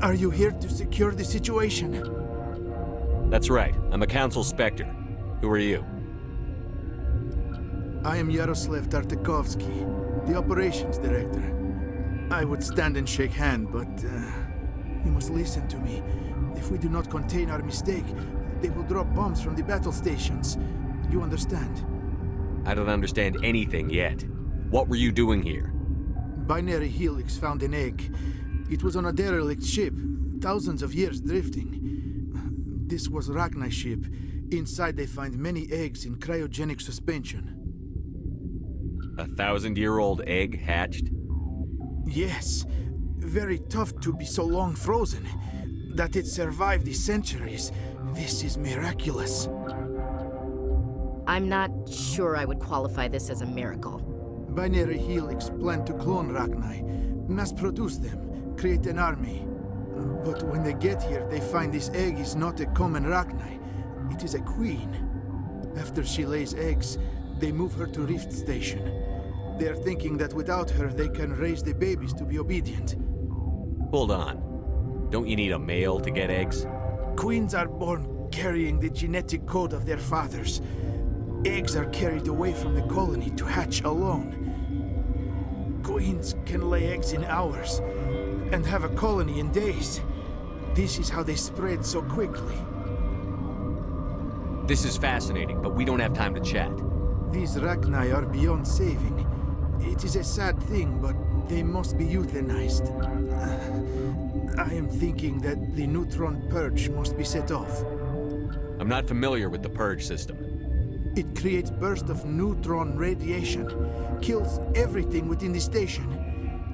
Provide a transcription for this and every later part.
Are you here to secure the situation? That's right. I'm a council specter. Who are you? I am Yaroslav Tartakovsky, the operations director. I would stand and shake hand, but you must listen to me. If we do not contain our mistake, they will drop bombs from the battle stations. You understand? I don't understand anything yet. What were you doing here? Binary Helix found an egg. It was on a derelict ship, thousands of years drifting. This was Rachni's ship. Inside they find many eggs in cryogenic suspension. A 1,000-year-old egg hatched? Yes. Very tough to be so long frozen. That it survived the centuries. This is miraculous. I'm not sure I would qualify this as a miracle. Binary Helix planned to clone Rachni, mass-produce them, create an army. But when they get here, they find this egg is not a common Rachni. It is a queen. After she lays eggs, they move her to Rift Station. They are thinking that without her, they can raise the babies to be obedient. Hold on. Don't you need a male to get eggs? Queens are born carrying the genetic code of their fathers. Eggs are carried away from the colony to hatch alone. Queens can lay eggs in hours and have a colony in days. This is how they spread so quickly. This is fascinating, but we don't have time to chat. These Rachni are beyond saving. It is a sad thing, but they must be euthanized. I am thinking that the neutron purge must be set off. I'm not familiar with the purge system. It creates bursts of neutron radiation, kills everything within the station.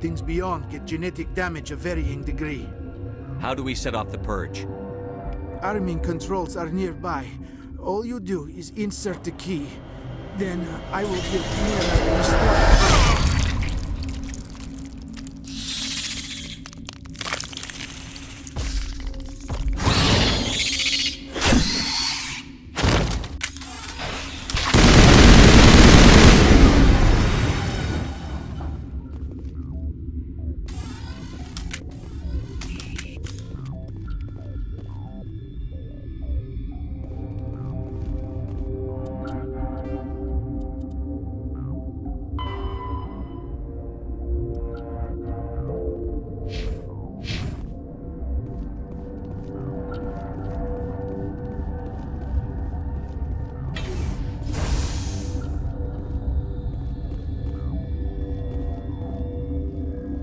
Things beyond get genetic damage of varying degree. How do we set off the purge? Arming controls are nearby. All you do is insert the key. Then I will give Mira the start.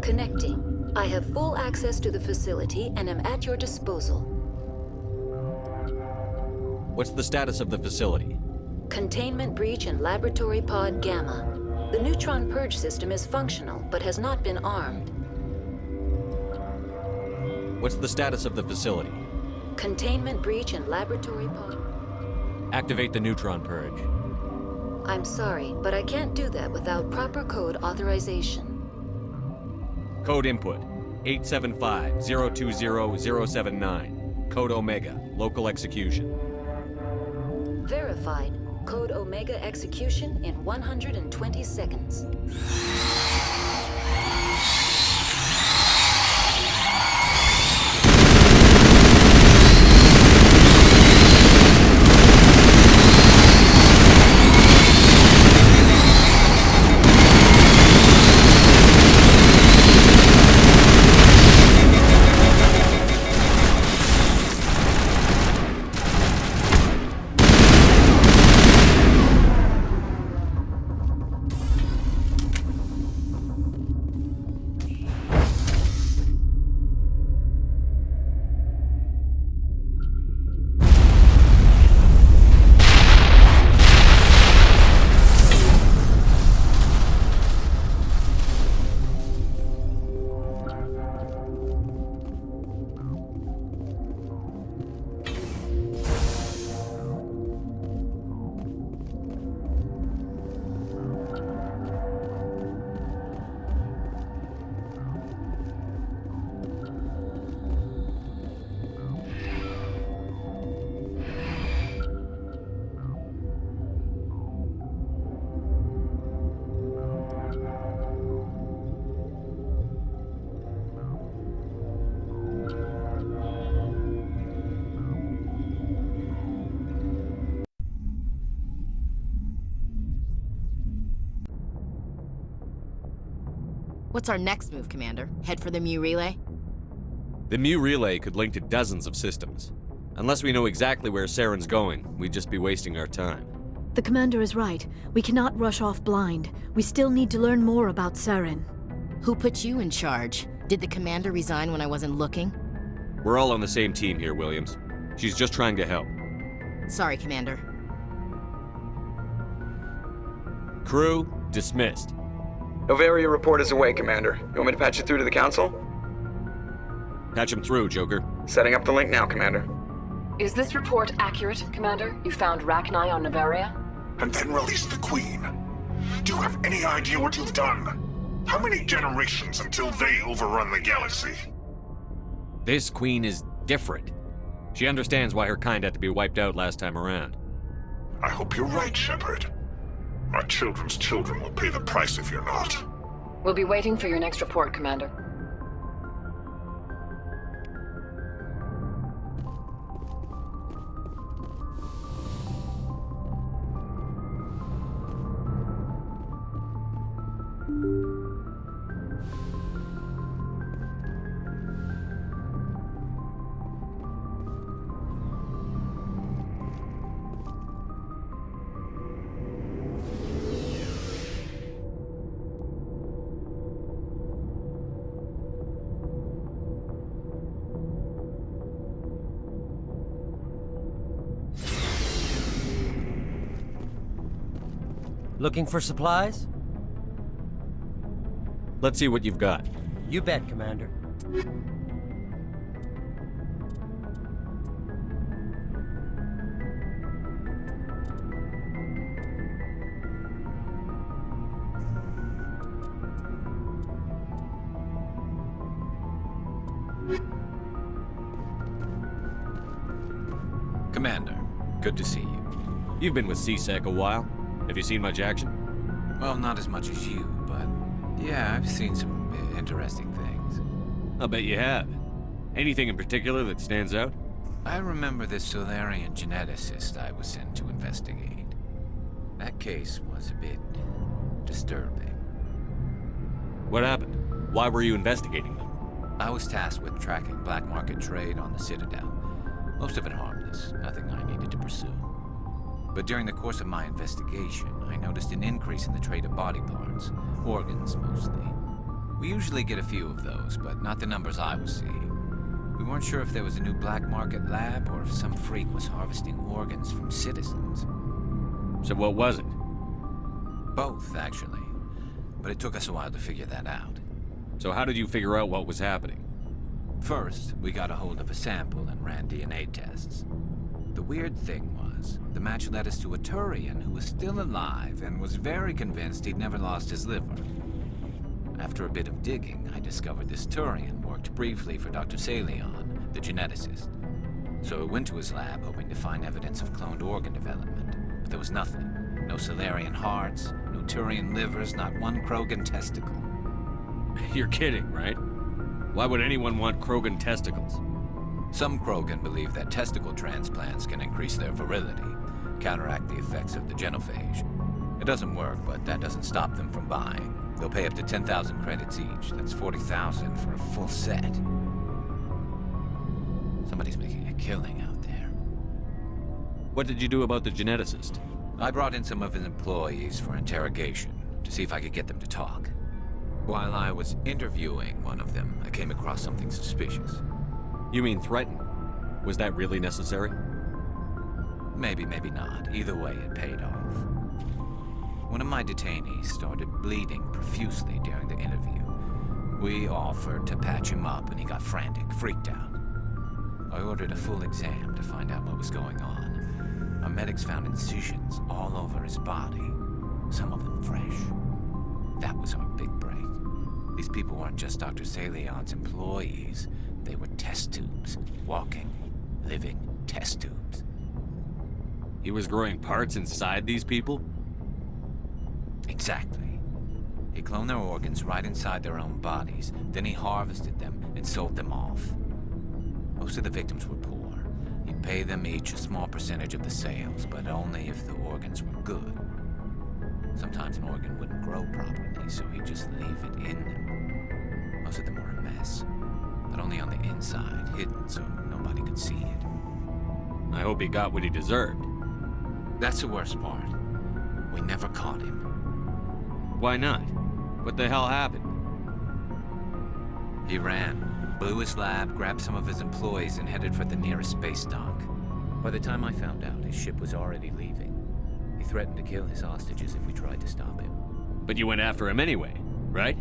Connecting. I have full access to the facility and am at your disposal. What's the status of the facility? Containment breach in Laboratory Pod Gamma. The neutron purge system is functional, but has not been armed. What's the status of the facility? Containment breach in Laboratory Pod... Activate the neutron purge. I'm sorry, but I can't do that without proper code authorization. Code input, 875-020-079. Code Omega, local execution. Verified. Code Omega execution in 120 seconds. What's our next move, Commander? Head for the Mu relay? The Mu relay could link to dozens of systems. Unless we know exactly where Saren's going, we'd just be wasting our time. The Commander is right. We cannot rush off blind. We still need to learn more about Saren. Who put you in charge? Did the Commander resign when I wasn't looking? We're all on the same team here, Williams. She's just trying to help. Sorry, Commander. Crew, dismissed. Novaria report is away, Commander. You want me to patch it through to the Council? Patch him through, Joker. Setting up the link now, Commander. Is this report accurate, Commander? You found Rachni on Novaria? And then released the Queen. Do you have any idea what you've done? How many generations until they overrun the galaxy? This Queen is different. She understands why her kind had to be wiped out last time around. I hope you're right, Shepard. My children's children will pay the price if you're not. We'll be waiting for your next report, Commander. Looking for supplies? Let's see what you've got. You bet, Commander. Commander, good to see you. You've been with CSEC a while. Have you seen much action? Well, not as much as you, but yeah, I've seen some interesting things. I'll bet you have. Anything in particular that stands out? I remember this Solarian geneticist I was sent to investigate. That case was a bit disturbing. What happened? Why were you investigating them? I was tasked with tracking black market trade on the Citadel. Most of it harmless, nothing I needed to pursue. But during the course of my investigation, I noticed an increase in the trade of body parts, organs mostly. We usually get a few of those, but not the numbers I was seeing. We weren't sure if there was a new black market lab or if some freak was harvesting organs from citizens. So what was it? Both, actually. But it took us a while to figure that out. So how did you figure out what was happening? First, we got a hold of a sample and ran DNA tests. The weird thing was, the match led us to a Turian who was still alive and was very convinced he'd never lost his liver. After a bit of digging, I discovered this Turian worked briefly for Dr. Salion, the geneticist. So I went to his lab hoping to find evidence of cloned organ development, but there was nothing. No Solarian hearts, no Turian livers, not one Krogan testicle. You're kidding, right? Why would anyone want Krogan testicles? Some Krogan believe that testicle transplants can increase their virility, counteract the effects of the genophage. It doesn't work, but that doesn't stop them from buying. They'll pay up to 10,000 credits each. That's 40,000 for a full set. Somebody's making a killing out there. What did you do about the geneticist? I brought in some of his employees for interrogation, to see if I could get them to talk. While I was interviewing one of them, I came across something suspicious. You mean threaten? Was that really necessary? Maybe, maybe not. Either way, it paid off. One of my detainees started bleeding profusely during the interview. We offered to patch him up, and he got frantic, freaked out. I ordered a full exam to find out what was going on. Our medics found incisions all over his body, some of them fresh. That was our big break. These people weren't just Dr. Salion's employees. They were test tubes. Walking, living test tubes. He was growing parts inside these people? Exactly. He cloned their organs right inside their own bodies. Then he harvested them and sold them off. Most of the victims were poor. He'd pay them each a small percentage of the sales, but only if the organs were good. Sometimes an organ wouldn't grow properly, so he'd just leave it in them. Most of them were a mess, but only on the inside, hidden so nobody could see it. I hope he got what he deserved. That's the worst part. We never caught him. Why not? What the hell happened? He ran, blew his lab, grabbed some of his employees, and headed for the nearest space dock. By the time I found out, his ship was already leaving. He threatened to kill his hostages if we tried to stop him. But you went after him anyway, right?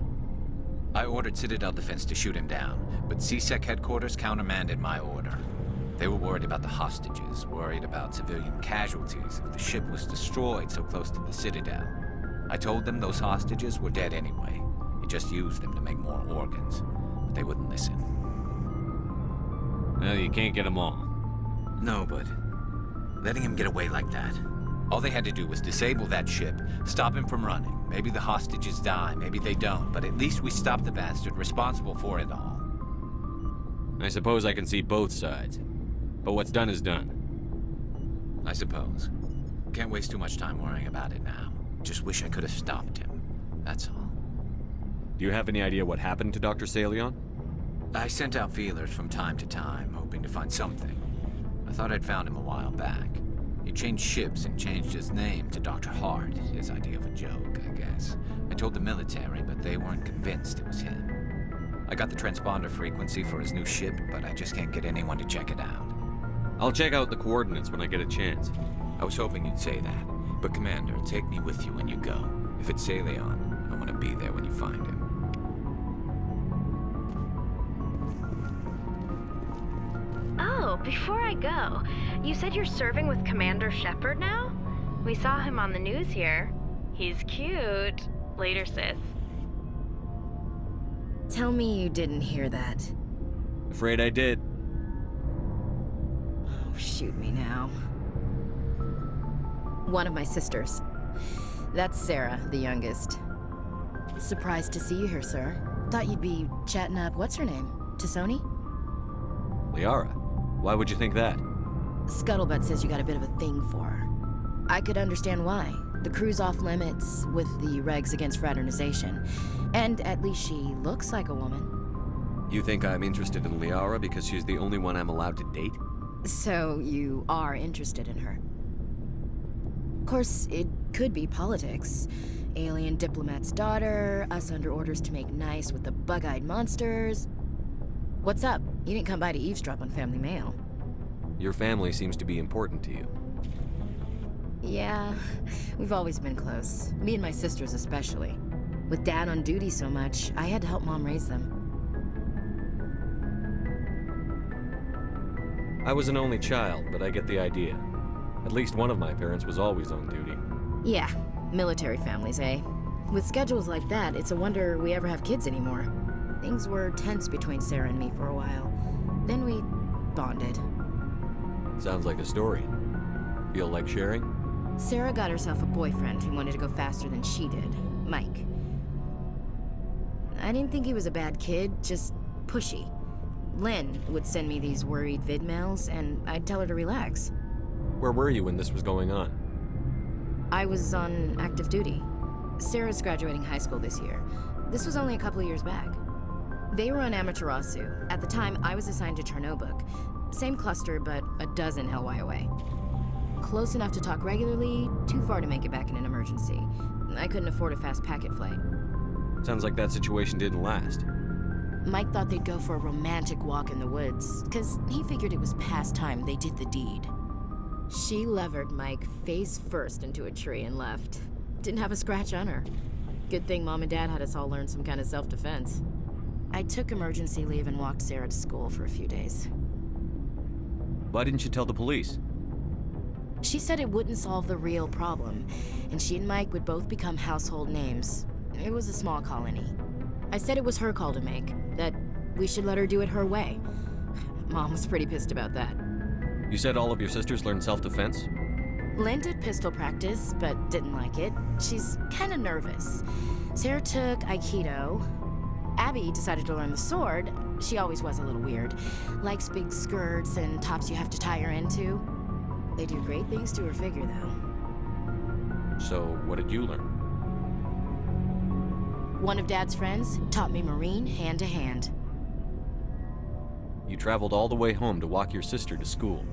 I ordered Citadel Defense to shoot him down, but CSEC headquarters countermanded my order. They were worried about the hostages, worried about civilian casualties if the ship was destroyed so close to the Citadel. I told them those hostages were dead anyway. He just used them to make more organs, but they wouldn't listen. Well, you can't get them all. No, but letting him get away like that. All they had to do was disable that ship, stop him from running. Maybe the hostages die, maybe they don't, but at least we stopped the bastard responsible for it all. I suppose I can see both sides. But what's done is done. I suppose. Can't waste too much time worrying about it now. Just wish I could have stopped him. That's all. Do you have any idea what happened to Dr. Salion? I sent out feelers from time to time, hoping to find something. I thought I'd found him a while back. He changed ships and changed his name to Dr. Hart, his idea of a joke, I guess. I told the military, but they weren't convinced it was him. I got the transponder frequency for his new ship, but I just can't get anyone to check it out. I'll check out the coordinates when I get a chance. I was hoping you'd say that. But Commander, take me with you when you go. If it's Salion, I want to be there when you find him. Oh, before I go, you said you're serving with Commander Shepard now? We saw him on the news here. He's cute. Later, sis. Tell me you didn't hear that. Afraid I did. Oh, shoot me now. One of my sisters. That's Sarah, the youngest. Surprised to see you here, sir. Thought you'd be chatting up, what's her name? Tassoni? Liara? Why would you think that? Scuttlebutt says you got a bit of a thing for her. I could understand why. The crew's off limits with the regs against fraternization. And at least she looks like a woman. You think I'm interested in Liara because she's the only one I'm allowed to date? So you are interested in her? Of course, it could be politics. Alien diplomat's daughter, us under orders to make nice with the bug-eyed monsters. What's up? You didn't come by to eavesdrop on Family Mail. Your family seems to be important to you. Yeah, we've always been close. Me and my sisters especially. With Dad on duty so much, I had to help Mom raise them. I was an only child, but I get the idea. At least one of my parents was always on duty. Yeah, military families, eh? With schedules like that, it's a wonder we ever have kids anymore. Things were tense between Sarah and me for a while. Then we bonded. Sounds like a story. Feel like sharing? Sarah got herself a boyfriend who wanted to go faster than she did, Mike. I didn't think he was a bad kid, just pushy. Lynn would send me these worried vid mails, and I'd tell her to relax. Where were you when this was going on? I was on active duty. Sarah's graduating high school this year. This was only a couple of years back. They were on Amaterasu. At the time, I was assigned to Chernobog. Same cluster, but a dozen LY away. Close enough to talk regularly, too far to make it back in an emergency. I couldn't afford a fast packet flight. Sounds like that situation didn't last. Mike thought they'd go for a romantic walk in the woods, because he figured it was past time they did the deed. She levered Mike face first into a tree and left. Didn't have a scratch on her. Good thing Mom and Dad had us all learn some kind of self-defense. I took emergency leave and walked Sarah to school for a few days. Why didn't you tell the police? She said it wouldn't solve the real problem, and she and Mike would both become household names. It was a small colony. I said it was her call to make, that we should let her do it her way. Mom was pretty pissed about that. You said all of your sisters learned self-defense? Lynn did pistol practice, but didn't like it. She's kind of nervous. Sarah took Aikido. Abby decided to learn the sword. She always was a little weird. Likes big skirts and tops you have to tie her into. They do great things to her figure, though. So, what did you learn? One of Dad's friends taught me Marine hand to hand. You traveled all the way home to walk your sister to school.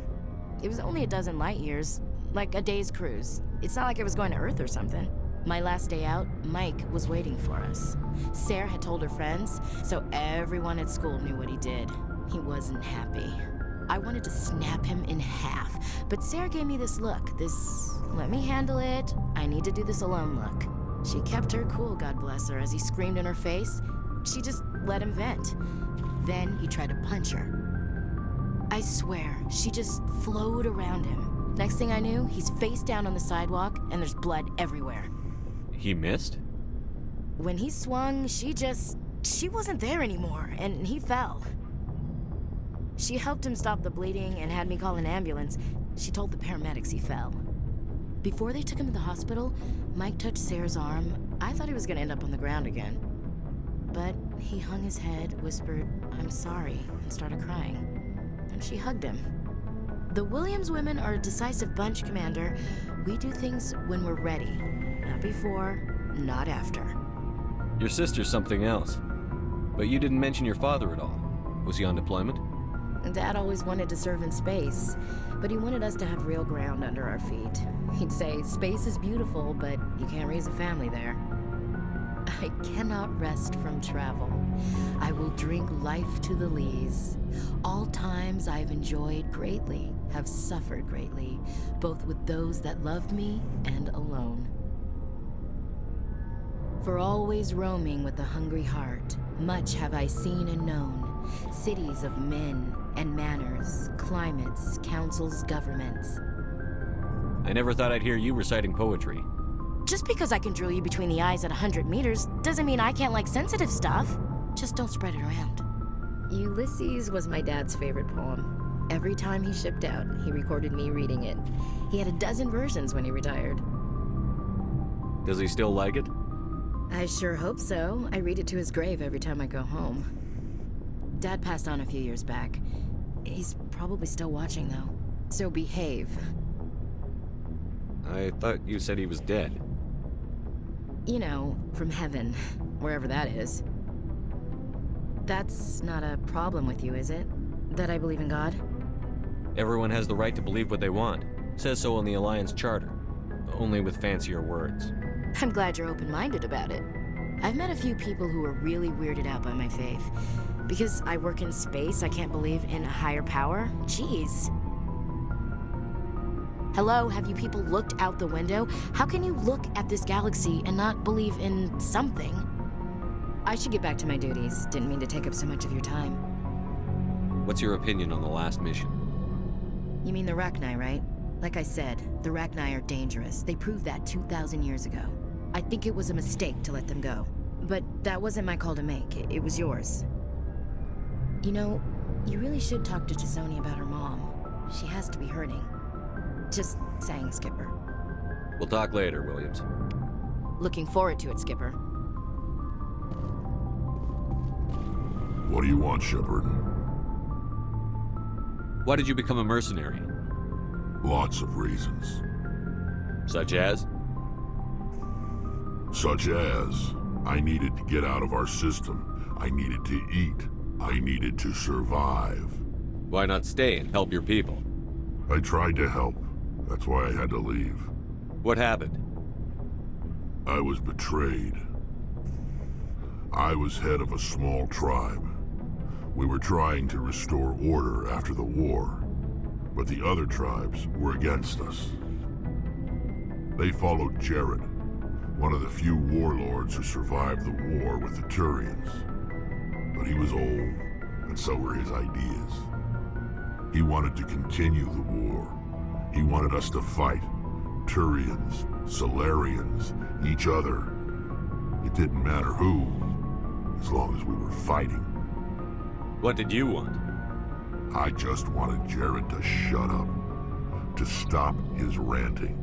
It was only a dozen light years, like a day's cruise. It's not like I was going to Earth or something. My last day out, Mike was waiting for us. Sarah had told her friends, so everyone at school knew what he did. He wasn't happy. I wanted to snap him in half, but Sarah gave me this look, this let me handle it, I need to do this alone look. She kept her cool, God bless her, as he screamed in her face. She just let him vent. Then he tried to punch her. I swear, she just flowed around him. Next thing I knew, he's face down on the sidewalk and there's blood everywhere. He missed? When he swung, she wasn't there anymore, and he fell. She helped him stop the bleeding and had me call an ambulance. She told the paramedics he fell. Before they took him to the hospital, Mike touched Sarah's arm. I thought he was gonna end up on the ground again. But he hung his head, whispered, "I'm sorry," and started crying. And she hugged him. The Williams women are a decisive bunch, Commander. We do things when we're ready. Not before, not after. Your sister's something else. But you didn't mention your father at all. Was he on deployment? Dad always wanted to serve in space, but he wanted us to have real ground under our feet. He'd say, space is beautiful, but you can't raise a family there. I cannot rest from travel. I will drink life to the lees. All times I've enjoyed greatly, have suffered greatly, both with those that loved me and alone. For always roaming with a hungry heart, much have I seen and known. Cities of men and manners, climates, councils, governments. I never thought I'd hear you reciting poetry. Just because I can drill you between the eyes at 100 meters doesn't mean I can't like sensitive stuff. Just don't spread it around. Ulysses was my dad's favorite poem. Every time he shipped out, he recorded me reading it. He had a dozen versions when he retired. Does he still like it? I sure hope so. I read it to his grave every time I go home. Dad passed on a few years back. He's probably still watching, though. So behave. I thought you said he was dead. You know, from heaven, wherever that is. That's not a problem with you, is it? That I believe in God? Everyone has the right to believe what they want. Says so in the Alliance Charter. Only with fancier words. I'm glad you're open-minded about it. I've met a few people who are really weirded out by my faith. Because I work in space, I can't believe in a higher power? Jeez. Hello, have you people looked out the window? How can you look at this galaxy and not believe in something? I should get back to my duties. Didn't mean to take up so much of your time. What's your opinion on the last mission? You mean the Rachni, right? Like I said, the Rachni are dangerous. They proved that 2,000 years ago. I think it was a mistake to let them go. But that wasn't my call to make. It was yours. You know, you really should talk to Tisoni about her mom. She has to be hurting. Just saying, Skipper. We'll talk later, Williams. Looking forward to it, Skipper. What do you want, Shepard? Why did you become a mercenary? Lots of reasons. Such as? Such as, I needed to get out of our system. I needed to eat. I needed to survive. Why not stay and help your people? I tried to help. That's why I had to leave. What happened? I was betrayed. I was head of a small tribe. We were trying to restore order after the war, but the other tribes were against us. They followed Jared, one of the few warlords who survived the war with the Turians. But he was old, and so were his ideas. He wanted to continue the war. He wanted us to fight. Turians, Solarians, each other. It didn't matter who, as long as we were fighting. What did you want? I just wanted Jared to shut up, to stop his ranting.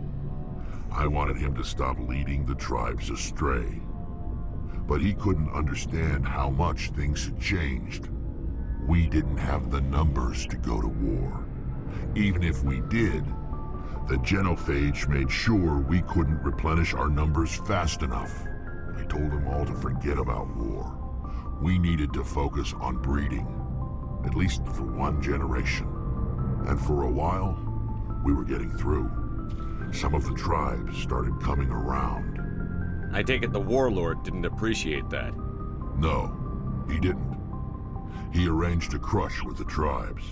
I wanted him to stop leading the tribes astray. But he couldn't understand how much things had changed. We didn't have the numbers to go to war. Even if we did, the genophage made sure we couldn't replenish our numbers fast enough. I told him all to forget about war. We needed to focus on breeding, at least for one generation. And for a while, we were getting through. Some of the tribes started coming around. I take it the warlord didn't appreciate that. No, he didn't. He arranged a crush with the tribes.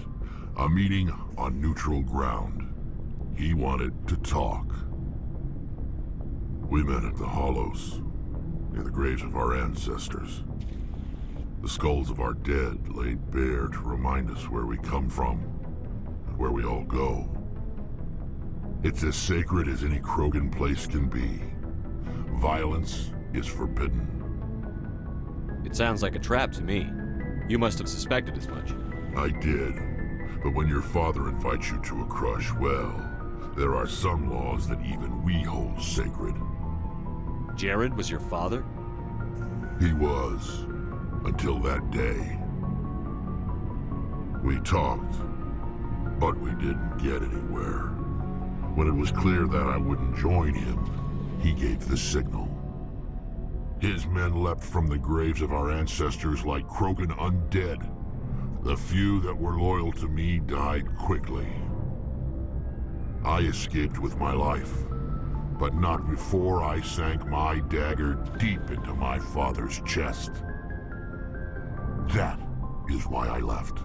A meeting on neutral ground. He wanted to talk. We met at the Hollows, near the graves of our ancestors. The skulls of our dead laid bare to remind us where we come from and where we all go. It's as sacred as any Krogan place can be. Violence is forbidden. It sounds like a trap to me. You must have suspected as much. I did. But when your father invites you to a crush, well, there are some laws that even we hold sacred. Jared was your father? He was. Until that day. We talked, but we didn't get anywhere. When it was clear that I wouldn't join him, he gave the signal. His men leapt from the graves of our ancestors like Krogan undead. The few that were loyal to me died quickly. I escaped with my life, but not before I sank my dagger deep into my father's chest. That is why I left,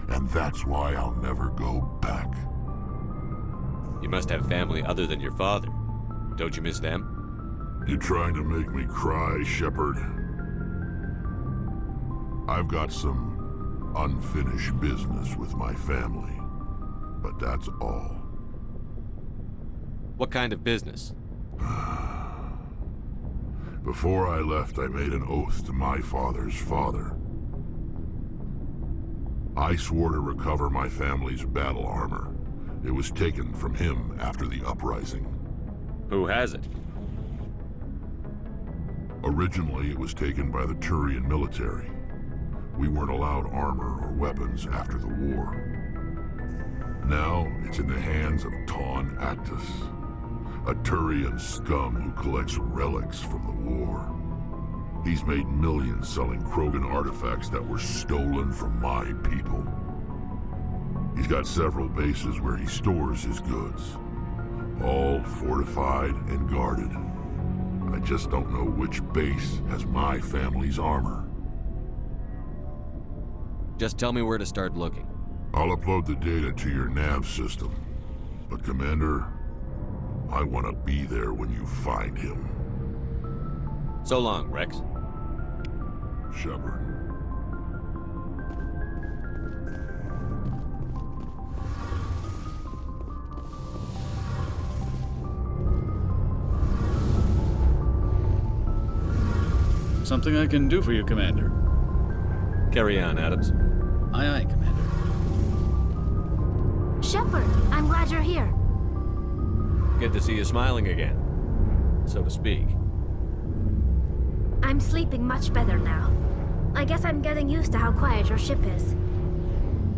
and that's why I'll never go back. You must have family other than your father. Don't you miss them? You trying to make me cry, Shepard? I've got some unfinished business with my family, but that's all. What kind of business? Before I left, I made an oath to my father's father. I swore to recover my family's battle armor. It was taken from him after the uprising. Who has it? Originally, it was taken by the Turian military. We weren't allowed armor or weapons after the war. Now, it's in the hands of Taun Actus, a Turian scum who collects relics from the war. He's made millions selling Krogan artifacts that were stolen from my people. He's got several bases where he stores his goods, all fortified and guarded. I just don't know which base has my family's armor. Just tell me where to start looking. I'll upload the data to your nav system. But Commander, I want to be there when you find him. So long, Rex. Shepard. Something I can do for you, Commander. Carry on, Adams. Aye, aye, Commander. Shepard, I'm glad you're here. Good to see you smiling again, so to speak. I'm sleeping much better now. I guess I'm getting used to how quiet your ship is.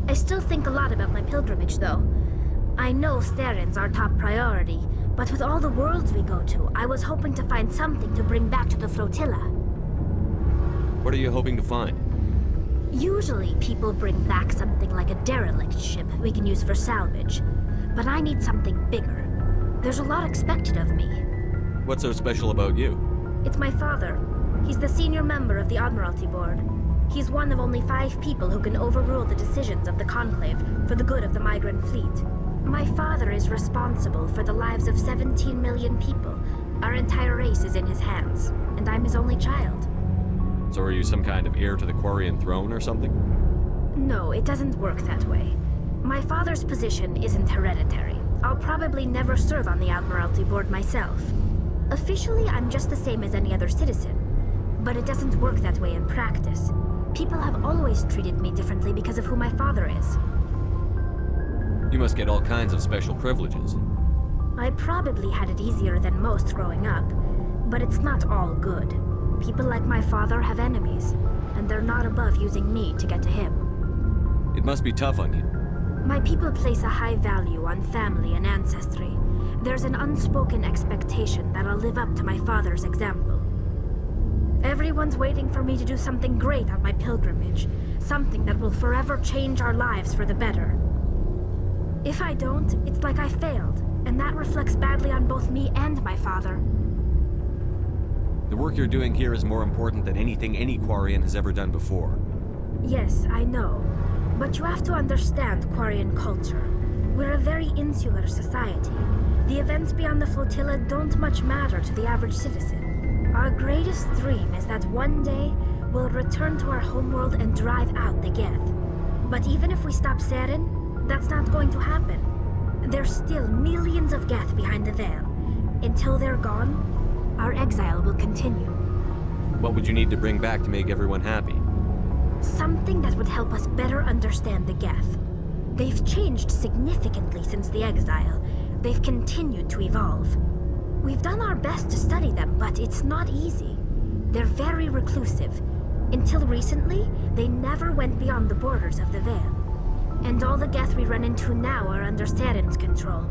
I still think a lot about my pilgrimage, though. I know Steren's our top priority, but with all the worlds we go to, I was hoping to find something to bring back to the flotilla. What are you hoping to find? Usually, people bring back something like a derelict ship we can use for salvage. But I need something bigger. There's a lot expected of me. What's so special about you? It's my father. He's the senior member of the Admiralty Board. He's one of only 5 people who can overrule the decisions of the Conclave for the good of the migrant fleet. My father is responsible for the lives of 17 million people. Our entire race is in his hands, and I'm his only child. So are you some kind of heir to the Quarian throne or something? No, it doesn't work that way. My father's position isn't hereditary. I'll probably never serve on the Admiralty Board myself. Officially, I'm just the same as any other citizen. But it doesn't work that way in practice. People have always treated me differently because of who my father is. You must get all kinds of special privileges. I probably had it easier than most growing up, but it's not all good. People like my father have enemies, and they're not above using me to get to him. It must be tough on you. My people place a high value on family and ancestry. There's an unspoken expectation that I'll live up to my father's example. Everyone's waiting for me to do something great on my pilgrimage. Something that will forever change our lives for the better. If I don't, it's like I failed, and that reflects badly on both me and my father. The work you're doing here is more important than anything any Quarian has ever done before. Yes, I know. But you have to understand Quarian culture. We're a very insular society. The events beyond the flotilla don't much matter to the average citizen. Our greatest dream is that one day we'll return to our homeworld and drive out the Geth. But even if we stop Seren, that's not going to happen. There's still millions of Geth behind the veil. Until they're gone, our exile will continue. What would you need to bring back to make everyone happy? Something that would help us better understand the Geth. They've changed significantly since the exile. They've continued to evolve. We've done our best to study them, but it's not easy. They're very reclusive. Until recently, they never went beyond the borders of the Veil. And all the Geth we run into now are under Seren's control.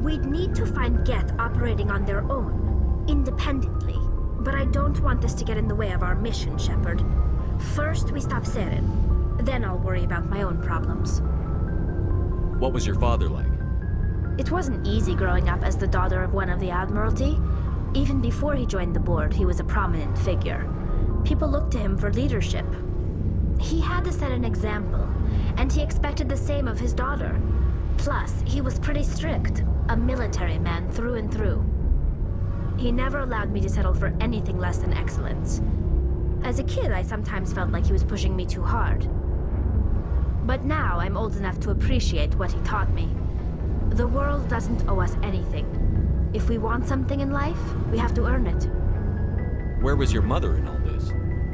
We'd need to find Geth operating on their own, independently. But I don't want this to get in the way of our mission, Shepard. First, we stop Seren. Then I'll worry about my own problems. What was your father like? It wasn't easy growing up as the daughter of one of the Admiralty. Even before he joined the board, he was a prominent figure. People looked to him for leadership. He had to set an example, and he expected the same of his daughter. Plus, he was pretty strict, a military man through and through. He never allowed me to settle for anything less than excellence. As a kid, I sometimes felt like he was pushing me too hard. But now I'm old enough to appreciate what he taught me. The world doesn't owe us anything. If we want something in life, we have to earn it. Where was your mother in all this?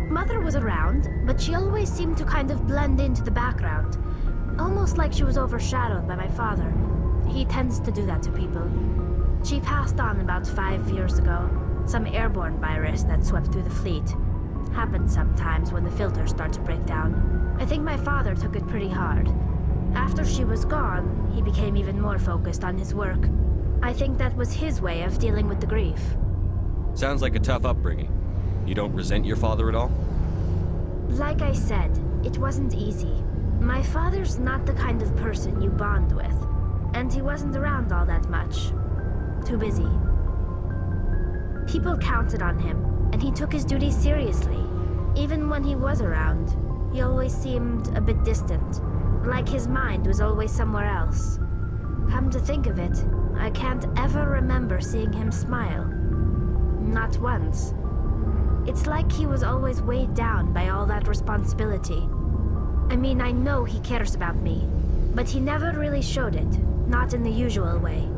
Mother was around, but she always seemed to kind of blend into the background. Almost like she was overshadowed by my father. He tends to do that to people. She passed on about 5 years ago. Some airborne virus that swept through the fleet. Happens sometimes when the filters start to break down. I think my father took it pretty hard. After she was gone, he became even more focused on his work. I think that was his way of dealing with the grief. Sounds like a tough upbringing. You don't resent your father at all? Like I said, it wasn't easy. My father's not the kind of person you bond with. And he wasn't around all that much. Too busy. People counted on him, and he took his duties seriously. Even when he was around, he always seemed a bit distant. Like his mind was always somewhere else. Come to think of it, I can't ever remember seeing him smile. Not once. It's like he was always weighed down by all that responsibility. I mean, I know he cares about me, but he never really showed it, not in the usual way.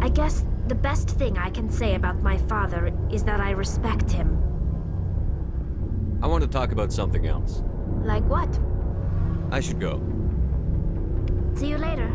I guess the best thing I can say about my father is that I respect him. I want to talk about something else. Like what? I should go. See you later.